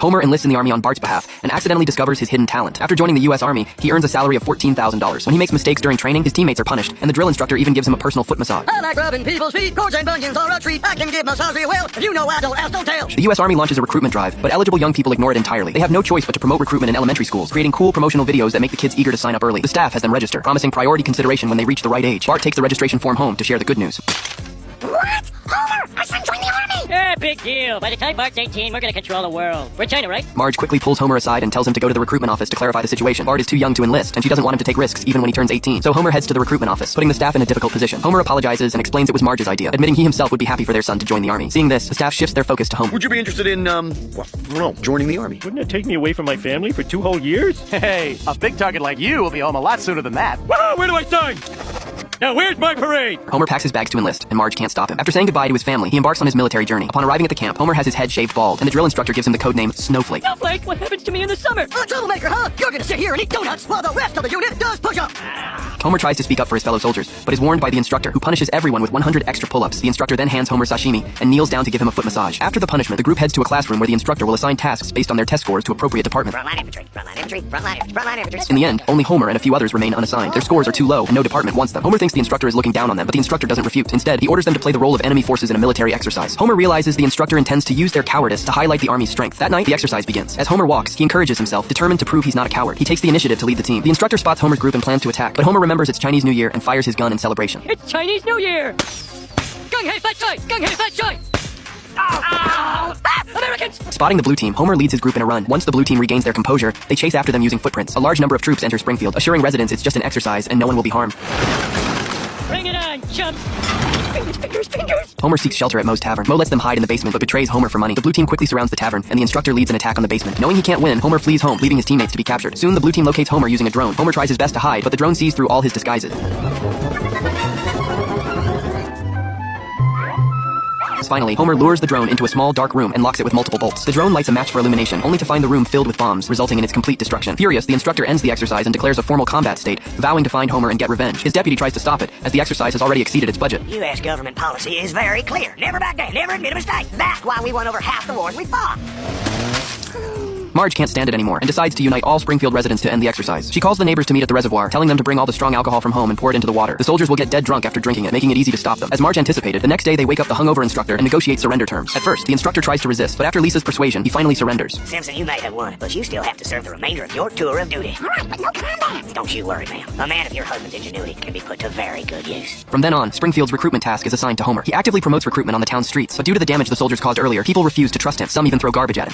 Homer enlists in the Army on Bart's behalf and accidentally discovers his hidden talent. After joining the U.S. Army, he earns a salary of $14,000. When he makes mistakes during training, his teammates are punished, and the drill instructor even gives him a personal foot massage. I like rubbing people's feet, cords and bunions are a treat. I can give massage real well. If you know I don't ask, don't tell. The U.S. Army launches a recruitment drive, but eligible young people ignore it entirely. They have no choice but to promote recruitment in elementary schools, creating cool promotional videos that make the kids eager to sign up early. The staff has them register, promising priority consideration when they reach the right age. Bart takes the registration form home to share the good news. What? Homer, our son joined the army! Yeah, big deal. By the time Bart's 18, we're gonna control the world. We're China, right? Marge quickly pulls Homer aside and tells him to go to the recruitment office to clarify the situation. Bart is too young to enlist, and she doesn't want him to take risks even when he turns 18. So Homer heads to the recruitment office, putting the staff in a difficult position. Homer apologizes and explains it was Marge's idea, admitting he himself would be happy for their son to join the army. Seeing this, the staff shifts their focus to Homer. Would you be interested in, joining the army? Wouldn't it take me away from my family for 2 whole years? Hey, a big target like you will be home a lot sooner than that. Whoa, where do I sign? Now where's my parade? Homer packs his bags to enlist, and Marge can't stop him. After saying goodbye to his family, he embarks on his military journey. Upon arriving at the camp, Homer has his head shaved bald, and the drill instructor gives him the codename Snowflake. Snowflake, what happens to me in the summer? A troublemaker, huh? You're gonna sit here and eat donuts while the rest of the unit does push-ups. Homer tries to speak up for his fellow soldiers, but is warned by the instructor, who punishes everyone with 100 extra pull-ups. The instructor then hands Homer sashimi and kneels down to give him a foot massage. After the punishment, the group heads to a classroom where the instructor will assign tasks based on their test scores to appropriate department. Frontline infantry, frontline infantry, frontline infantry, frontline infantry. In the end, only Homer and a few others remain unassigned. Their scores are too low, and no department wants them. Homer thinks the instructor is looking down on them, but the instructor doesn't refute. Instead, he orders them to play the role of enemy forces in a military exercise. Homer realizes the instructor intends to use their cowardice to highlight the army's strength. That night, the exercise begins. As Homer walks, he encourages himself, determined to prove he's not a coward. He takes the initiative to lead the team. The instructor spots Homer's group and plans to attack, but Homer remembers it's Chinese New Year and fires his gun in celebration. It's Chinese New Year! Gung Hei Fat Choi! Gung Hei Fat Choi! Ow! Ah! Americans! Spotting the blue team, Homer leads his group in a run. Once the blue team regains their composure, they chase after them using footprints. A large number of troops enter Springfield, assuring residents it's just an exercise and no one will be harmed. Bring it on, chumps! Fingers, fingers, fingers! Homer seeks shelter at Moe's tavern. Moe lets them hide in the basement, but betrays Homer for money. The blue team quickly surrounds the tavern, and the instructor leads an attack on the basement. Knowing he can't win, Homer flees home, leaving his teammates to be captured. Soon, the blue team locates Homer using a drone. Homer tries his best to hide, but the drone sees through all his disguises. Finally, Homer lures the drone into a small, dark room and locks it with multiple bolts. The drone lights a match for illumination, only to find the room filled with bombs, resulting in its complete destruction. Furious, the instructor ends the exercise and declares a formal combat state, vowing to find Homer and get revenge. His deputy tries to stop it, as the exercise has already exceeded its budget. U.S. government policy is very clear. Never back down, never admit a mistake. That's why we won over half the wars we fought. Marge can't stand it anymore and decides to unite all Springfield residents to end the exercise. She calls the neighbors to meet at the reservoir, telling them to bring all the strong alcohol from home and pour it into the water. The soldiers will get dead drunk after drinking it, making it easy to stop them. As Marge anticipated, the next day they wake up the hungover instructor and negotiate surrender terms. At first, the instructor tries to resist, but after Lisa's persuasion, he finally surrenders. Simpson, you may have won, but you still have to serve the remainder of your tour of duty. All right, but no combat. Don't you worry, ma'am. A man of your husband's ingenuity can be put to very good use. From then on, Springfield's recruitment task is assigned to Homer. He actively promotes recruitment on the town's streets, but due to the damage the soldiers caused earlier, people refuse to trust him. Some even throw garbage at him.